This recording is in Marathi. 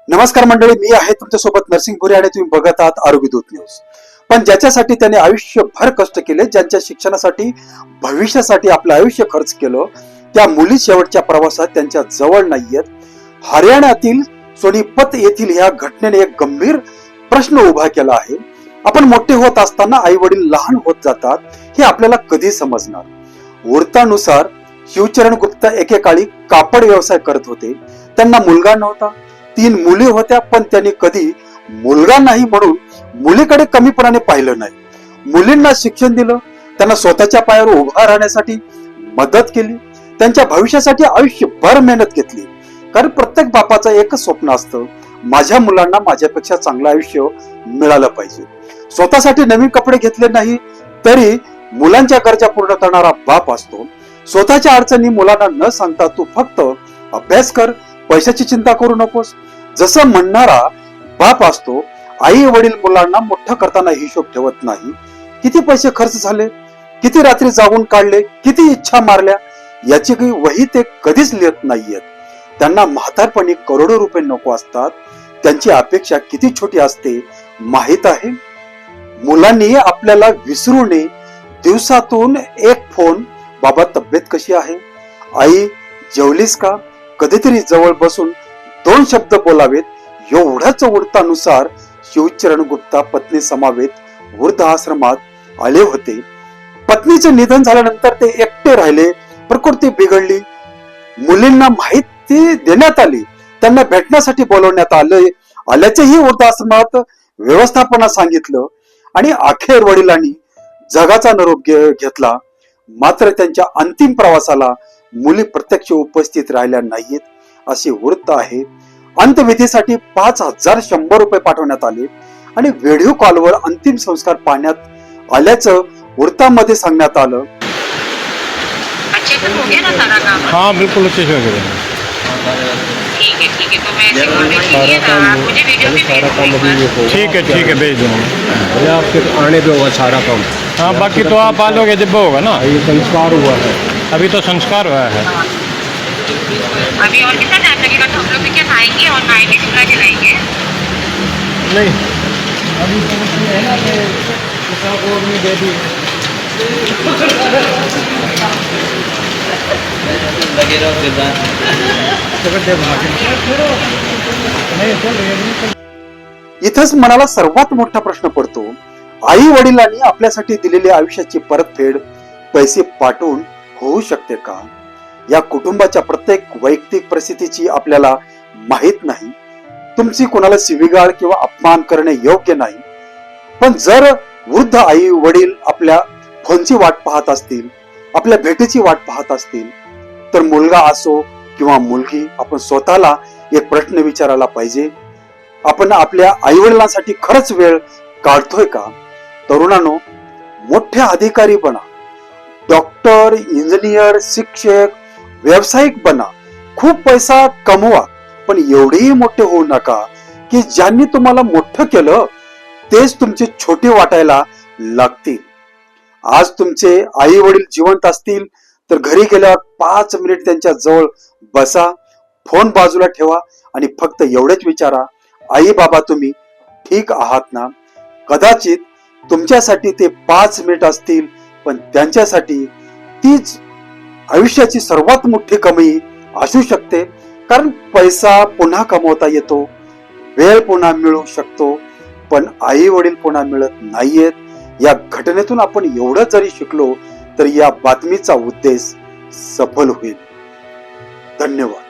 नमस्कार मंडळी, मी आहे तुमच्यासोबत नरसिंग भुरे आणि तुम्ही बघत आहात आरोग्य दूत न्यूज. पण ज्याच्यासाठी त्याने आयुष्यभर कष्ट केले, ज्यांच्या शिक्षणासाठी भविष्यासाठी आपलं आयुष्य खर्च केलं, त्या मुली शेवटच्या प्रवासात त्यांच्या जवळ नाहीयेत. हरियाणातील सोनीपत येथील ह्या घटनेने एक गंभीर प्रश्न उभा केला आहे. आपण मोठे होत असताना आई वडील लहान होत जातात हे आपल्याला कधी समजणार? वृत्तानुसार शिवचरण गुप्ता एकेकाळी कापड व्यवसाय करत होते. त्यांना मुलगा नव्हता, 3 मुली होत्या, पण त्यांनी कधी मुलगा नाही म्हणून मुलीकडे कमीपणाने पाहिलं नाही. मुलींना शिक्षण दिलं, त्यांना स्वतःच्या पायावर उभा राहण्यासाठी मदत केली, त्यांच्या भविष्यासाठी आयुष्यभर मेहनत घेतली. कारण प्रत्येक बापाचं एकच स्वप्न असतं, माझ्या मुलांना माझ्यापेक्षा चांगलं आयुष्य मिळालं पाहिजे. स्वतःसाठी नवीन कपडे घेतले नाही तरी मुलांच्या गरजा पूर्ण करणारा बाप असतो. स्वतःच्या अडचणी मुलांना न सांगता तू फक्त अभ्यास कर, पैशाची चिंता करू नकोस, जसं म्हणणारा बाप असतो. आई वडील मुलांना मोठं करताना हिशोब ठेवत नाही. किती पैसे खर्च झाले, किती रात्री जागून काढले, किती इच्छा मारल्या, याची काही वही ते कधीच लिहित नाहीयेत. त्यांना म्हातारपणी करोडो रुपये नको असतात. त्यांची अपेक्षा किती छोटी असते माहित आहे? मुलांनी आपल्याला विसरू नये. दिवसातून एक फोन, बाबा तब्येत कशी आहे, आई जेवलीस का, कधीतरी जवळ बसून 2 शब्द बोलावेत. एवढ्याच वृत्तानुसार शिवचरण गुप्ता पत्नी समवेत वृद्ध आश्रमात आले होते. पत्नीचे निधन झाल्यानंतर ते एकटे राहिले. प्रकृती बिघडली. मुलींना माहिती देण्यात आली, त्यांना भेटण्यासाठी बोलवण्यात आल्याचेही वृद्धाश्रमात व्यवस्थापना सांगितलं आणि अखेर वडिलांनी जगाचा निरोप घेतला. मात्र त्यांच्या अंतिम प्रवासाला मुली प्रत्यक्ष उपस्थित राहिल्या नाहीत असे वृत्त आहे. अंत्यविधीसाठी 5,100 रुपये पाठवण्यात आले आणि व्हिडिओ कॉलवर अंतिम संस्कार पाहण्यात आल्याचं वृत्तामध्ये सांगण्यात आलं. हाँ बिल्कुल अच्छे से हो गया. ठीक है तो मैं ऐसे बोल रही थी ना, मुझे वीडियो भी भेज दो. ठीक है भेज दूँगा. या फिर आने दो सारा काम. हाँ बाकी तो आप आ लोगे जब होगा ना. ये संस्कार हुआ है. अभी तो संस्कार हुआ है. अभी और कितना टाइम लगेगा? तो हम लोग क्या खाएंगे और नाएंगे, चूल्हा जलाएंगे? नहीं अभी समझ है ना कि किसान को नहीं दे दी. लगे रहो किसान. इथंच मनाला सर्वात मोठा प्रश्न पडतो, आई वडिलांनी आपल्यासाठी दिलेली आयुष्याची परतफेड पैसे पाठवून होऊ शकते का? या कुटुंबाच्या प्रत्येक वैयक्तिक परिस्थितीची आपल्याला माहित नाही. तुमची कोणाला शिवीगाळ किंवा अपमान करणे योग्य नाही. पण जर वृद्ध आई वडील आपल्या फोनची वाट पाहत असतील, आपल्या भेटीची वाट पाहत असतील, तर मुलगा असो किंवा मुलगी, आपण स्वतःला एक प्रश्न विचारायला पाहिजे, आपण आपल्या आई वडिलांसाठी खरंच वेळ काढतोय का? तरुणांनो, मोठे अधिकारी बना, डॉक्टर, इंजिनियर, शिक्षक, व्यावसायिक बना, खूप पैसा कमवा, पण एवढेही मोठे होऊ नका की ज्यांनी तुम्हाला मोठं केलं तेच तुमचे छोटे वाटायला लागतील. आज तुमचे आई वडील जिवंत असतील तर घरी गेल्यावर 5 मिनिट त्यांच्या जवळ बसा, फोन बाजूला ठेवा आणि फक्त एवढेच विचारा, आई बाबा तुम्ही ठीक आहात ना? कदाचित तुमच्यासाठी ते 5 मिनिट असतील, पण त्यांच्यासाठी तीच आयुष्याची सर्वात मोठी कमी असू शकते. कारण पैसा पुन्हा कमवता येतो, वेळ पुन्हा मिळू शकतो, पण आई वडील पुन्हा मिळत नाहीयेत. या घटनेतून आपण एवढं जरी शिकलो तर या बातमीचा उद्देश सफल होईल. धन्यवाद.